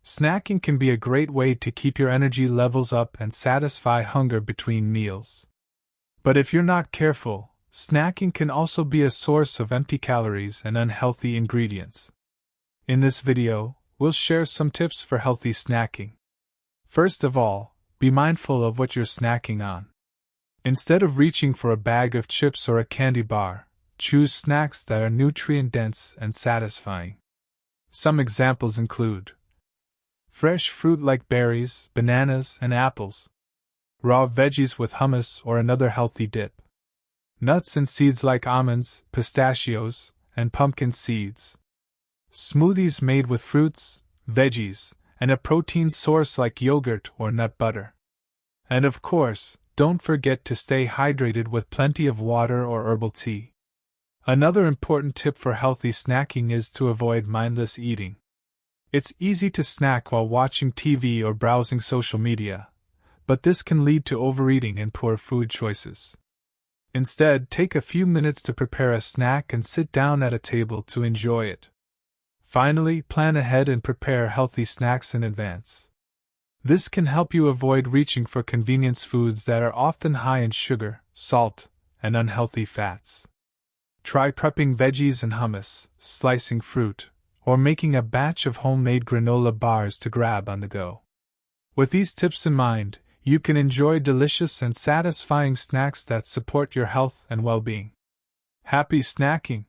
Snacking can be a great way to keep your energy levels up and satisfy hunger between meals. But if you're not careful, snacking can also be a source of empty calories and unhealthy ingredients. In this video, we'll share some tips for healthy snacking. First of all, be mindful of what you're snacking on. Instead of reaching for a bag of chips or a candy bar, choose snacks that are nutrient-dense and satisfying. Some examples include fresh fruit like berries, bananas, and apples, raw veggies with hummus or another healthy dip, nuts and seeds like almonds, pistachios, and pumpkin seeds, smoothies made with fruits, veggies, and a protein source like yogurt or nut butter. And of course, don't forget to stay hydrated with plenty of water or herbal tea. Another important tip for healthy snacking is to avoid mindless eating. It's easy to snack while watching TV or browsing social media, but this can lead to overeating and poor food choices. Instead, take a few minutes to prepare a snack and sit down at a table to enjoy it. Finally, plan ahead and prepare healthy snacks in advance. This can help you avoid reaching for convenience foods that are often high in sugar, salt, and unhealthy fats. Try prepping veggies and hummus, slicing fruit, or making a batch of homemade granola bars to grab on the go. With these tips in mind, you can enjoy delicious and satisfying snacks that support your health and well-being. Happy snacking!